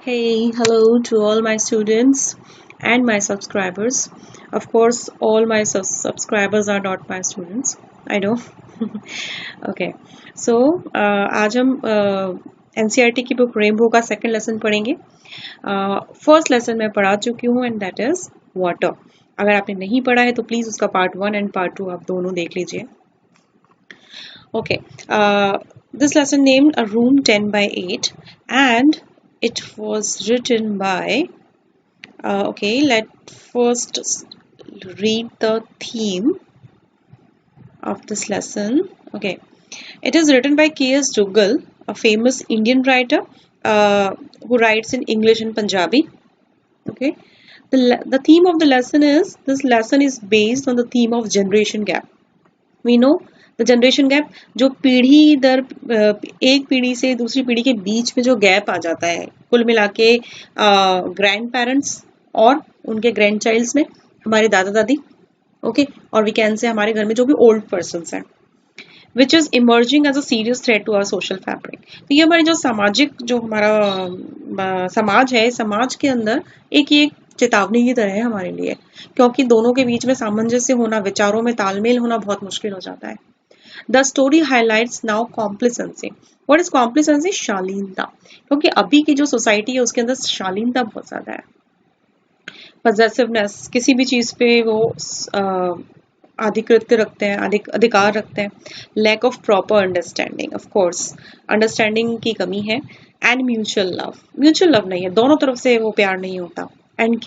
Hey, hello to all my students and my subscribers. Of course, all my subscribers are not my students. I know. Okay. So, आज हम NCERT की book rainbow का second lesson पढ़ेंगे. First lesson मैं पढ़ा चुकी हूँ and that is water. अगर आपने नहीं पढ़ा है तो प्लीज उसका पार्ट 1 एंड पार्ट 2 आप दोनों देख लीजिए. Okay. This lesson named a room 10 by 8 and it was written by okay, let's first read the theme of this lesson. Okay, it is written by K.S. Duggal, a famous Indian writer who writes in English and Punjabi. Okay, the theme of the lesson is, this lesson is based on the theme of generation gap. We know the generation gap, जो पीढ़ी दर एक पीढ़ी से दूसरी पीढ़ी के बीच में जो गैप आ जाता है, कुल मिला के ग्रैंड पेरेंट्स और उनके ग्रैंड चाइल्ड्स में, हमारे दादा दादी, ओके, और वी कैन से हमारे घर में जो भी ओल्ड पर्सन्स हैं, which is emerging as a serious threat to our social fabric. तो ये हमारे जो सामाजिक, जो हमारा समाज है, समाज के अंदर एक ये चेतावनी की तरह है हमारे लिए, क्योंकि दोनों के बीच में सामंजस्य होना, विचारों में तालमेल होना बहुत मुश्किल हो जाता है. The story highlights now complacency. What is complacency? शालीनता. क्योंकि अभी की जो सोसाइटी है उसके अंदर शालीनता बहुत ज्यादा है. Possessiveness, किसी भी चीज पे वो अधिकृत रखते हैं, अधिकार रखते हैं. Lack of proper understanding, of course, understanding की कमी है. And mutual love नहीं है, दोनों तरफ से वो प्यार नहीं होता. And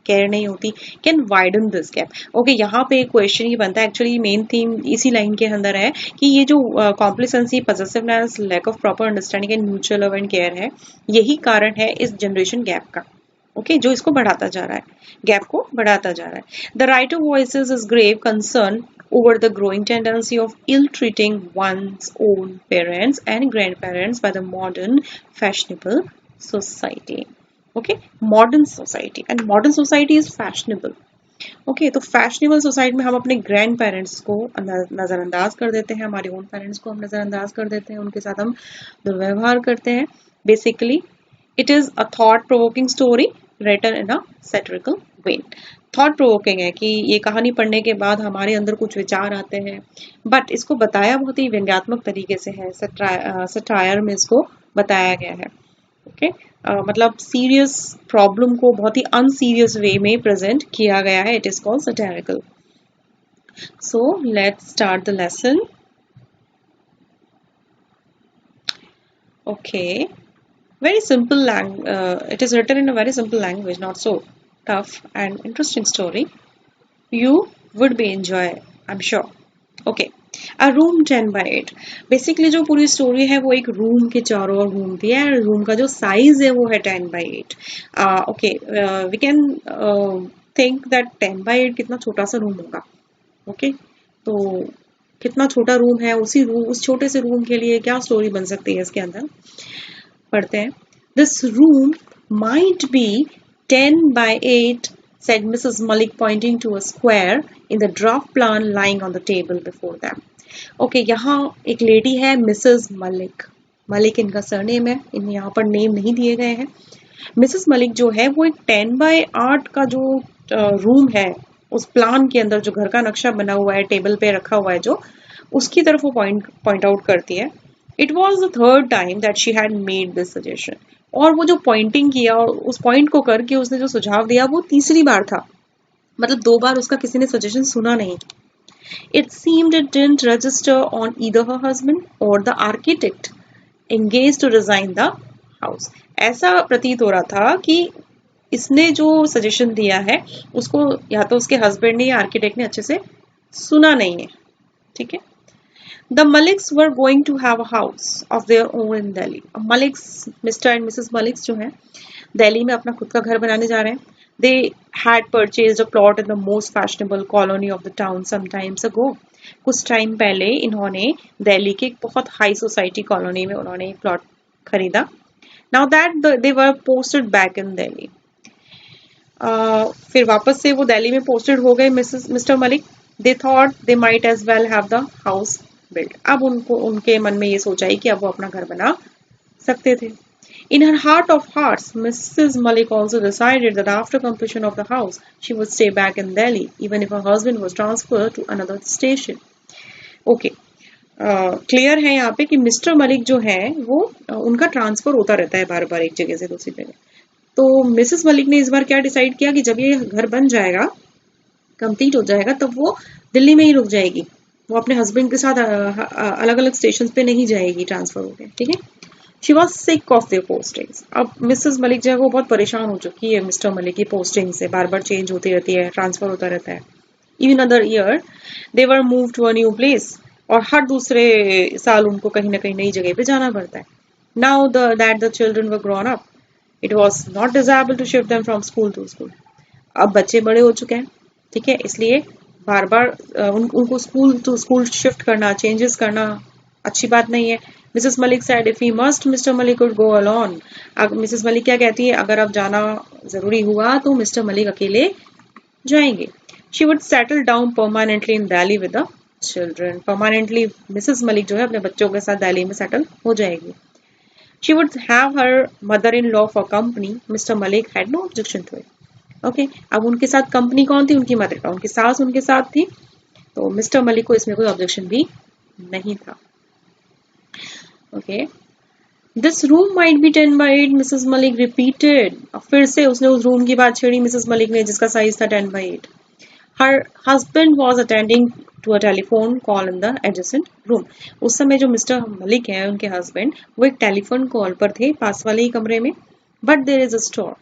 केयर नहीं होती. Can widen this gap. Okay, यहाँ पे एक क्वेश्चन ही बनता है, एक्चुअली मेन थीम इसी लाइन के अंदर है कि ये जो complacency, possessiveness, lack of proper understanding and mutual love and care है, यही कारण है इस जनरेशन गैप का. ओके, जो इसको बढ़ाता जा रहा है, गैप को बढ़ाता जा रहा है. The writer voices is grave concern over the growing tendency of ill-treating one's own parents and grandparents by the modern fashionable society. Okay, modern society, and modern society is fashionable. Okay, तो fashionable society में हम अपने grand parents को नजरअंदाज कर देते हैं, हमारे ओन पेरेंट्स को हम नजरअंदाज कर देते हैं, उनके साथ हम दुर्व्यवहार करते हैं. Basically it is a thought provoking story written in a satirical vein. Thought provoking है कि ये कहानी पढ़ने के बाद हमारे अंदर कुछ विचार आते हैं, बट इसको बताया बहुत ही व्यंग्यात्मक तरीके से है. सटायर में इसको बताया गया है. ओके, मतलब सीरियस प्रॉब्लम को बहुत ही अनसीरियस वे में प्रेजेंट किया गया है. It is called satirical. So let's start the lesson. Okay, very simple it is written in a very simple language, not so tough, and interesting story. You would be enjoy, I'm sure. Okay, a room 10 by 8. Basically जो पूरी story है वो एक room के चारों ओर घूमती है. Room का जो साइज है वो है 10 by 8. Okay, we can think that 10 by 8 कितना छोटा सा रूम होगा. ओके, तो कितना छोटा रूम है, उस छोटे से रूम के लिए क्या स्टोरी बन सकती है इसके अंदर. पढ़ते हैं. This room might be 10 by 8, said Mrs. Malik, pointing to a square in the draft plan lying on the table before them. Okay, यहाँ एक लेडी है, मिसेस मलिक. मलिक इनका सरनेम है, इन यहाँ पर नेम नहीं दिए गए हैं. मिसेस मलिक जो है वो एक 10 by 8 का जो रूम है, उस प्लान के अंदर जो घर का नक्शा बना हुआ है, टेबल पे रखा हुआ है, जो उसकी तरफ वो पॉइंट आउट करती है. It was the third time that she had made this suggestion. और वो जो पॉइंटिंग किया और उस पॉइंट को करके उसने जो सुझाव दिया वो तीसरी बार था. मतलब 2 बार उसका किसी ने सजेशन सुना नहीं. It seemed it didn't register on either her husband or the architect engaged to design the house. ऐसा प्रतीत हो रहा था कि इसने जो सजेशन दिया है उसको या तो उसके हस्बैंड ने या आर्किटेक्ट ने अच्छे से सुना नहीं है. ठीक है. The Maliks were going to have a house of their own in Delhi. Maliks, Mr. and Mrs. Maliks जो हैं, दिल्ली में अपना खुद का घर बनाने जा रहे हैं. They had purchased a plot in the most fashionable colony of the town some times ago. कुछ टाइम पहले इन्होंने दिल्ली के एक बहुत हाई सोसाइटी कॉलोनी में उन्होंने एक प्लॉट खरीदा. Now that they were posted back in Delhi. फिर वापस से वो दिल्ली में पोस्टेड हो गए mister Malik. They thought they might as well have the house build. अब उनके मन में ये सोचा ही कि अब वो अपना घर बना सकते थे. In her heart of hearts, Mrs. Malik also decided that after completion of the house, she would stay back in Delhi, even if her husband was transferred to another station. Okay, clear है यहाँ पे कि mister Malik जो है वो उनका transfer होता रहता है बार बार एक जगह से दूसरी जगह। तो मिसेस मलिक ने इस बार क्या डिसाइड किया कि जब ये घर बन जाएगा, कंप्लीट हो जाएगा, तब वो दिल्ली में ही रुक जाएगी। वो अपने हस्बैंड के साथ अलग अलग स्टेशन पे नहीं जाएगी ट्रांसफर हो गया, ठीक है। She was sick of their postings. अब मिसेस मलिक जो है वो बहुत परेशान हो चुकी है मिस्टर मलिक की पोस्टिंग से, बार बार चेंज होती रहती है, ट्रांसफर होता रहता है। In other year they were move to a new place, और हर दूसरे साल उनको कहीं ना कहीं नई जगह पे जाना पड़ता है। Now that the children were grown up, it was not desirable to shift them from school to school. अब बच्चे बड़े हो चुके हैं, ठीक है, इसलिए बार बार उनको स्कूल टू स्कूल शिफ्ट करना, चेंजेस करना अच्छी बात नहीं है। Mrs Malik said if he must, mister Malik could go alone। Mrs Malik क्या कहती है, अगर अब जाना जरूरी हुआ तो मिस्टर मलिक अकेले जाएंगे। She would settle down permanently in Delhi with the children। Permanently Mrs Malik जो है अपने बच्चों के साथ दिल्ली में सेटल हो जाएगी। She would have her mother-in-law for company। Mister Malik had no objection to it। Okay, अब उनके साथ कंपनी कौन थी, उनकी मदर का, उनकी सास उनके साथ थी, तो मिस्टर मलिक को इसमें कोई ऑब्जेक्शन भी नहीं था। Okay, this room might be 10x8, Mrs Malik repeated. अब फिर से उसने उस रूम की बात छेड़ी मिसेस मलिक ने, जिसका साइज था 10x8। Her husband was attending to a telephone call in the adjacent room. उस समय जो मिस्टर मलिक है, उनके हस्बैंड, वो एक टेलीफोन कॉल पर थे पास वाले ही कमरे में। But there is a store,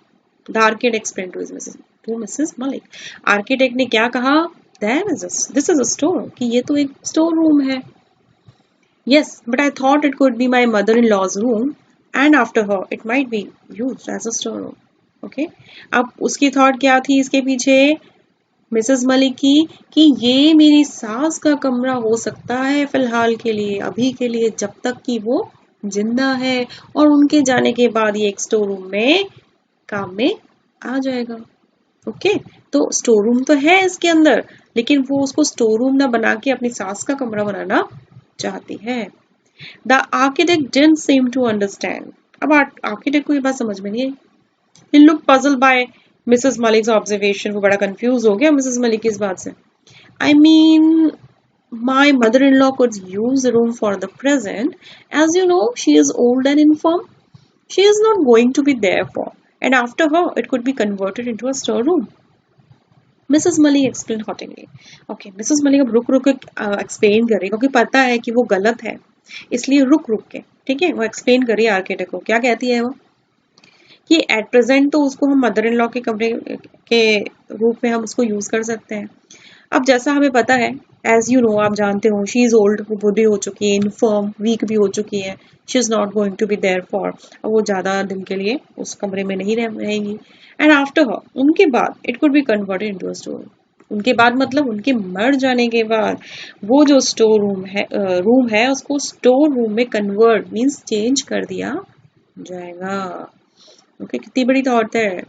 the architect explain to Mrs Malik. Architect ने क्या कहा, दिस इज अ स्टोर, कि ये तो एक स्टोर रूम है। Yes, but I thought it could be my mother-in-law's room, and after her, it might be used as a storeroom. Okay? अब उसकी थॉट क्या थी इसके पीछे मिसेस मलिक की, कि ये मेरी सास का कमरा हो सकता है फिलहाल के लिए, अभी के लिए, जब तक कि वो जिंदा है, और उनके जाने के बाद ये एक स्टोर रूम में काम में आ जाएगा। ओके, तो स्टोर रूम तो है इसके अंदर, लेकिन वो उसको स्टोर रूम ना बना के अपनी सास का कमरा बनाना चाहती है। The architect didn't seem to understand. अब आर्किटेक्ट को ये बात समझ में नहीं आई। He look puzzled by Mrs Malik's observation. वो बड़ा कंफ्यूज हो गया मिसेस मलिक की इस बात से। I mean my mother in law could use the room for the present, as you know she is old and infirm, she is not going to be there for, and after her it could be converted into a store room. Mrs Malik explain haughtily. Okay, Mrs Malik अब रुक रुक के explain कर रही है, क्योंकि पता है कि वो गलत है, इसलिए रुक रुक के, ठीक है, वो एक्सप्लेन कर रही है आर्किटेक्ट को। क्या कहती है वो, कि एट प्रेजेंट तो उसको हम मदर इन लॉ के कमरे के रूप में हम उसको यूज कर सकते हैं। अब जैसा हमें पता है, एज यू नो, आप जानते हो, शी इज ओल्ड, वो बूढ़ी हो चुकी है, इनफर्म, वीक भी हो चुकी है, she is not going to be there for. अब वो ज्यादा दिन के लिए उस कमरे में नहीं रहेंगी। एंड आफ्टर हर, उनके बाद, it could be converted into a store. उनके बाद मतलब उनके मर जाने के बाद वो जो स्टोर रूम है उसको स्टोर रूम में कन्वर्ट मीन्स चेंज कर दिया जाएगा। ओके, कितनी बड़ी थॉट है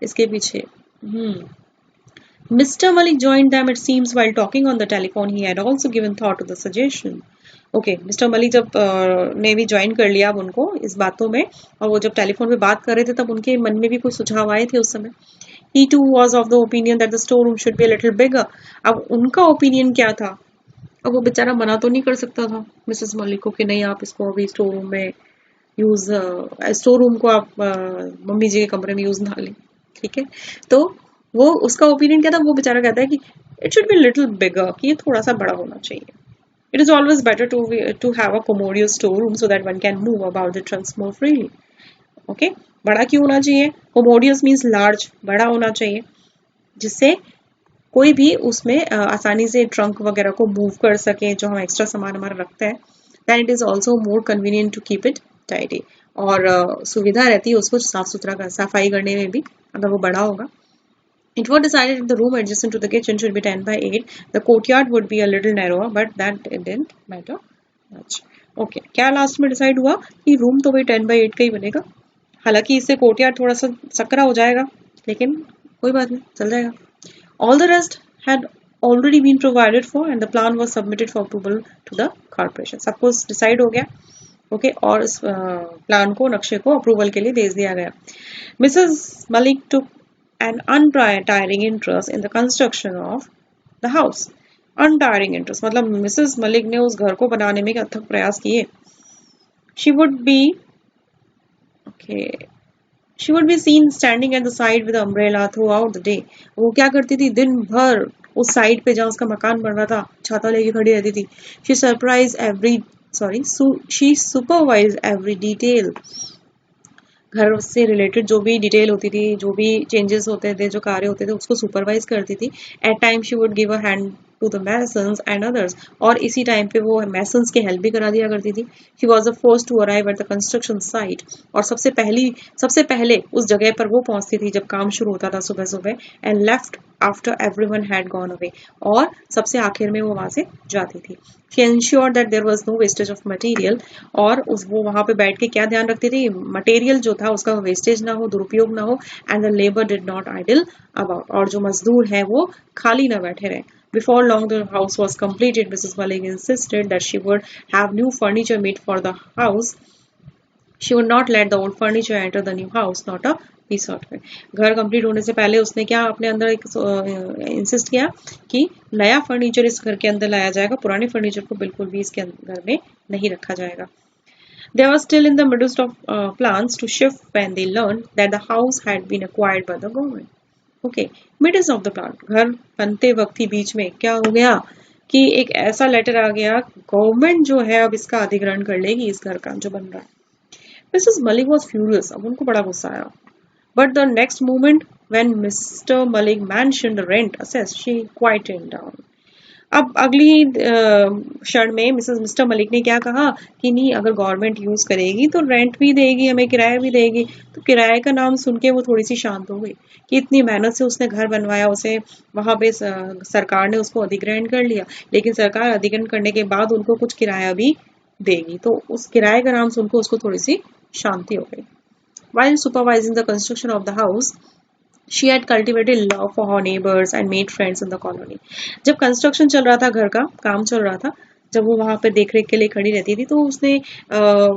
इसके पीछे। Mr. Malik joined them, it seems, while talking on the telephone. He had also given thought to the suggestion. Okay, mister Malik जब ने भी ज्वाइन कर लिया अब उनको इस बातों में, और वो जब टेलीफोन पे बात कर रहे थे तब उनके मन में भी कुछ सुझाव आए थे उस समय। He too was of the opinion that the storeroom should be a little bigger। अब उनका ओपिनियन क्या था, अब वो बेचारा मना तो नहीं कर सकता था मिसेस मलिक को कि नहीं आप इसको अभी स्टोर रूम में यूज, स्टोर रूम को आप मम्मी जी के कमरे में यूज ना लें, ठीक है। तो वो उसका ओपिनियन क्या था, वो बेचारा कहता है कि it should be little bigger, कि ये थोड़ा सा बड़ा होना चाहिए। It is always better to have a commodious store room so that one can move about the trunks more freely. Okay, बड़ा क्यों होना चाहिए, कोमोडियस मीन्स लार्ज, बड़ा होना चाहिए, जिससे कोई भी उसमें आसानी से ट्रंक वगैरह को मूव कर सके, जो हम एक्स्ट्रा सामान हमारा रखते हैं। Then it is also more convenient to keep it tidy, और सुविधा रहती है उसको साफ सुथरा सफाई करने में भी अगर वो बड़ा होगा। It was decided that the room adjacent to the kitchen should be 10x8. The courtyard would be a little narrower, but that it didn't matter much. Okay, क्या लास्ट में डिसाइड हुआ कि रूम तो भाई 10x8 का ही बनेगा, हालांकि इससे कोर्टयार्ड थोड़ा सा सकरा हो जाएगा, लेकिन कोई बात नहीं, चल जाएगा। All the rest had already been provided for and the plan was submitted for approval to the corporation। सब कुछ डिसाइड हो गया ओके, और इस प्लान को, नक्शे को अप्रूवल के लिए भेज दिया गया. Mrs Malik took an untiring interest in the construction of the house. Untiring interest मतलब मिसेस मलिक ने उस घर को बनाने में अथक प्रयास किए. She would be okay she would be seen standing at the side with umbrella throughout the day. वो क्या करती थी, दिन भर उस साइड पे जहाँ उसका मकान बन रहा था छाता लेके खड़ी रहती थी. She surprise every she supervise every detail. घर से रिलेटेड जो भी डिटेल होती थी, जो भी चेंजेस होते थे, जो कार्य होते थे, उसको सुपरवाइज करती थी. At time she would give a hand to the masons and others. और इसी टाइम पे वो मैसन्स की हेल्प भी करा दिया करती थी. She was the first to arrive at the construction site. और सबसे पहले उस जगह पर वो पहुंचती थी जब काम शुरू होता था सुबह सुबह. And left after everyone had gone away. और सबसे आखिर में वो वहां से जाती थी. She ensured that there was no wastage of material. और वो वहां पे बैठ के क्या ध्यान रखती थी, मटेरियल जो था उसका वेस्टेज ना हो, दुरुपयोग ना हो. And the labour did not idle about. और जो मजदूर है वो खाली ना बैठे रहे. Before long, the house was completed. Mrs. Malik insisted that she would have new furniture made for the house. She would not let the old furniture enter the new house, not a piece of it. घर complete होने से पहले उसने क्या अपने अंदर एक insist किया कि नया फर्नीचर इस घर के अंदर लाया जाएगा, पुराने फर्नीचर को बिल्कुल भी इसके घर में नहीं रखा जाएगा. They were still in the midst of plans to shift when they learned that the house had been acquired by the government. Okay, middles of the plan, घर बनते वक्त ही बीच में क्या हो गया कि एक ऐसा लेटर आ गया, गवर्नमेंट जो है अब इसका अधिग्रहण कर लेगी इस घर का जो बन रहा है. Mrs Malik was furious. अब उनको बड़ा गुस्सा आया. But the next moment when Mr Malik mentioned the rent assess, she quieted down. अब अगली क्षण में मिस्टर मलिक ने क्या कहा कि नहीं, अगर गवर्नमेंट यूज करेगी तो रेंट भी देगी, हमें किराया भी देगी. तो किराए का नाम सुन के वो थोड़ी सी शांत हो गई कि इतनी मेहनत से उसने घर बनवाया, उसे वहां पे सरकार ने उसको अधिग्रहण कर लिया, लेकिन सरकार अधिग्रहण करने के बाद उनको कुछ किराया भी देगी. तो उस किराए का नाम सुनकर उसको थोड़ी सी शांति हो गई. While supervising the construction of the house, she had cultivated love for her neighbors and made friends in the colony. जब कंस्ट्रक्शन चल रहा था, घर का काम चल रहा था, जब वो वहां पे देखरेख के लिए खड़ी रहती थी, तो उसने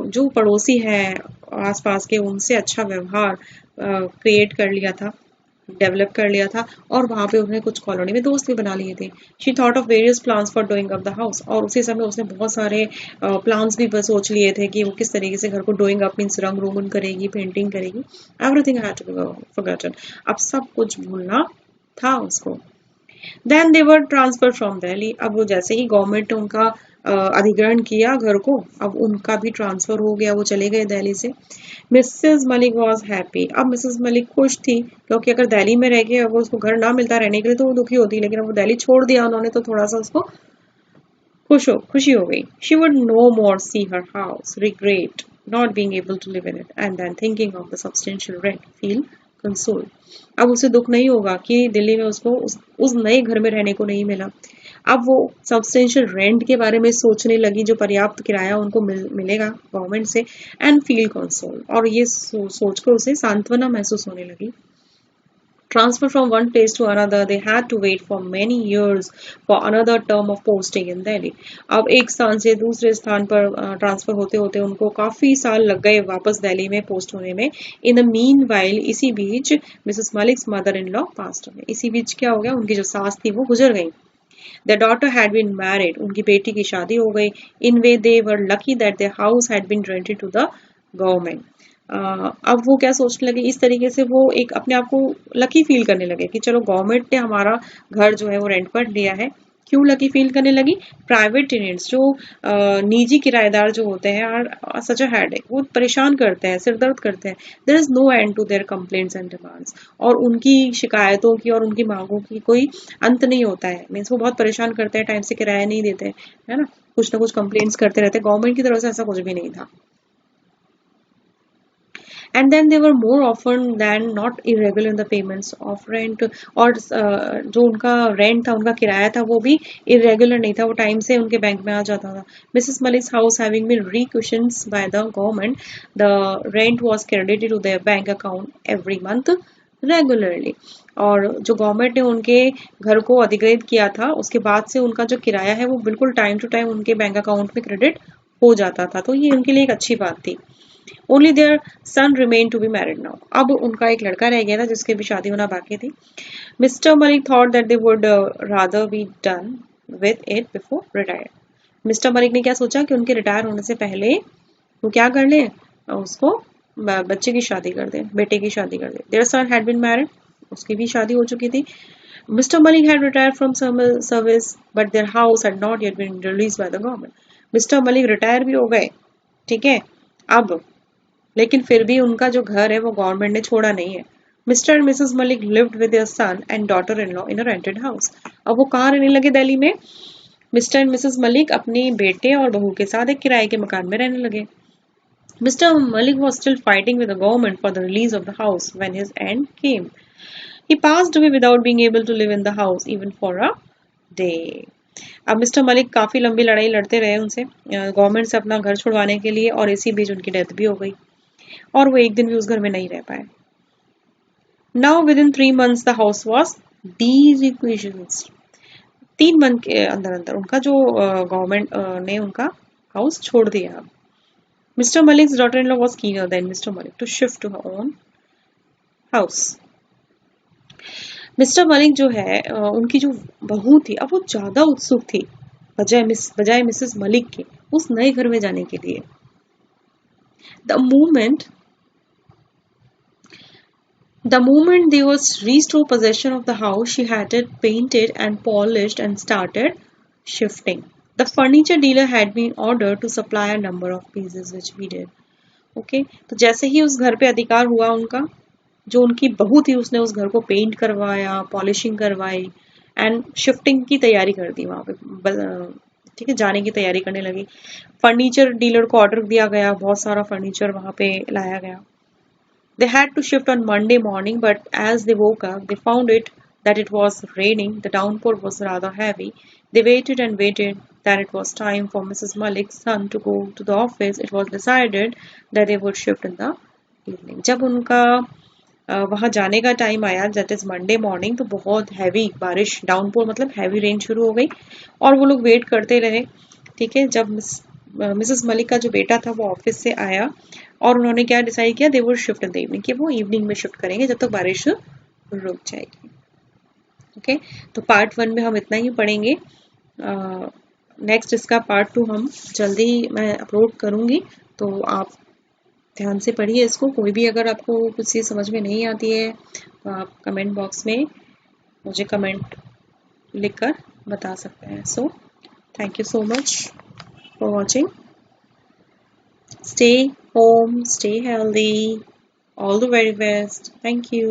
जो पड़ोसी है आसपास के, उनसे अच्छा व्यवहार क्रिएट कर लिया था, डेवलप कर लिया था. और वहां पे उसने कुछ कॉलोनी में दोस्त भी बना लिए थे. She thought of various plans for doing up the house. और उसी समय उसने बहुत सारे प्लान्स भी सोच लिए थे कि वो किस तरीके से घर को डूइंग अप मीन्स रंग रोगन करेगी, पेंटिंग करेगी. Everything had to be forgotten. अब सब कुछ भूलना था उसको. Then they were transfer from Delhi. अब वो जैसे ही गवर्नमेंट ने उनका अधिग्रहण किया घर को, अब उनका भी ट्रांसफर हो गया, वो चले गए दिल्ली से. Mrs Malik was happy. अब मिसेस मलिक खुश थी, क्योंकि अगर दिल्ली में रह के अगर उसको घर ना मिलता रहने के लिए तो वो दुखी होती, लेकिन अब वो दिल्ली छोड़ दिया उन्होंने तो थोड़ा सा उसको खुशी हो गई. She would no more see her house, regret not being able to live in it, and then thinking of the substantial rent feel consoled. अब उसे दुख नहीं होगा कि दिल्ली में उसको उस नए घर में रहने को नहीं मिला. अब वो सब्सटेंशियल रेंट के बारे में सोचने लगी, जो पर्याप्त किराया उनको मिलेगा गवर्नमेंट से. And feel console. और ये सोचकर उसे सांत्वना महसूस होने लगी. Transfer from one place to another, they had to wait for many years for another term of posting in Delhi. अब एक स्थान से दूसरे स्थान पर ट्रांसफर होते होते उनको काफी साल लग गए वापस दिल्ली में पोस्ट होने में. इन द मीन वाइल, इसी बीच Mrs Malik's mother in law passed away. इसी बीच क्या हो गया, उनकी जो सास थी वो गुजर गई. Their daughter had been married. उनकी बेटी की शादी हो गई. In way they were lucky that their house had been rented to the government. अब वो क्या सोचने लगे, इस तरीके से वो एक अपने आप को लकी फील करने लगे कि चलो गवर्नमेंट ने हमारा घर जो है वो रेंट पर लिया है. क्यों लकी फील करने लगी? प्राइवेट टेनेंट्स, जो निजी किराएदार जो होते हैं, आर सच अ हेडेक. वो परेशान करते हैं, सिरदर्द करते हैं. There is no end to their complaints and demands. और उनकी शिकायतों की और उनकी मांगों की कोई अंत नहीं होता है. मीन्स वो बहुत परेशान करते हैं, टाइम से किराया नहीं देते, है ना, कुछ ना कुछ कंप्लेंट्स करते रहते हैं. गवर्नमेंट की तरफ से ऐसा कुछ भी नहीं था. And then they were more often than not irregular in the payments of rent. और जो उनका रेंट था, उनका किराया था, वो भी irregular नहीं था, वो टाइम से उनके बैंक में आ जाता था. Mrs. Malik's house having been requisitioned by the government, the rent was credited to their bank account every month regularly. और जो गवर्नमेंट ने उनके घर को अधिग्रहित किया था, उसके बाद से उनका जो किराया है वो बिल्कुल टाइम टू टाइम उनके बैंक अकाउंट में क्रेडिट हो जाता था, तो ये उनके लिए एक अच्छी बात थी। Only their son remain to be married now, अब उनका एक लड़का रह गया था जिसकी भी शादी होना बाकी थी। Mr Malik thought that they would rather be done with it before retire. Mister Malik ने क्या सोचा कि उनके रिटायर होने से पहले वो क्या कर ले, उसको बच्चे की शादी कर दे, बेटे की शादी कर दे। Their son had been married, उसकी भी शादी हो चुकी थी। Mr Malik had retired from service, but their house had not yet been released by the government. Mister Malik retire भी हो गए, ठीक है, अब लेकिन फिर भी उनका जो घर है वो गवर्नमेंट ने छोड़ा नहीं है। Mr and Mrs Malik lived with their son and daughter in law in a rented house. अब वो कहाँ रहने लगे दिल्ली में? मिस्टर एंड मिसेस मलिक अपने बेटे और बहू के साथ एक किराए के मकान में रहने लगे। Mr. Malik was still fighting with the government for the release of the house when his end came. He passed away without being able to live in the house even for a day. अब mister Malik काफी लंबी लड़ाई लड़ते रहे उनसे, government से अपना घर छुड़वाने के लिए, और इसी बीच उनकी डेथ भी हो गई और वो एक दिन भी उस घर में नहीं रह पाए। Now within 3 months the house was derequisitioned. 3 month के अंदर अंदर उनका जो गवर्नमेंट ने उनका हाउस छोड़ दिया। Mr. Malik's daughter-in-law was keener than Mr. Malik to shift to her own house. Mister Malik जो है, उनकी जो बहू थी, अब वो ज्यादा उत्सुक थी बजाय मिसेस मलिक के उस नए घर में जाने के लिए। The moment they was restored possession of the house, she had it painted and polished and started shifting. The furniture dealer had been ordered to supply a number of pieces which we did. Okay, तो जैसे ही उस घर पे अधिकार हुआ उनका, जो उनकी बहू थी उसने उस घर को पेंट करवाया, पॉलिशिंग करवाई एंड शिफ्टिंग की तैयारी कर दी वहां पे, ठीक है, जाने की तैयारी करने लगी। फर्नीचर डीलर को ऑर्डर दिया गया, बहुत सारा फर्नीचर वहां पे लाया गया। They had to shift on Monday morning, but as they woke up, they found that it was raining. The downpour was rather heavy. They waited and waited. That it was time for Mrs. Malik's son to go to the office. It was decided that they would shift in the evening. जब उनका वहां जाने का time आया, that is Monday morning, तो बहुत heavy बारिश, downpour मतलब हैवी रेन शुरू हो गई और वो लोग वेट करते रहे। ठीक है, जब मिसेस मलिक का जो बेटा था वो ऑफिस से आया और उन्होंने क्या डिसाइड किया, they would shift in the evening, कि वो इवनिंग में शिफ्ट करेंगे जब तक बारिश रुक जाएगी। ओके, तो पार्ट 1 में हम इतना ही पढ़ेंगे। नेक्स्ट इसका पार्ट 2 हम जल्दी मैं अपलोड करूंगी, तो आप ध्यान से पढ़िए इसको। कोई भी अगर आपको कुछ चीज़ समझ में नहीं आती है तो आप कमेंट बॉक्स में मुझे कमेंट लिखकर बता सकते हैं। So thank you so much for watching. Stay home, stay healthy. All the very best. Thank you.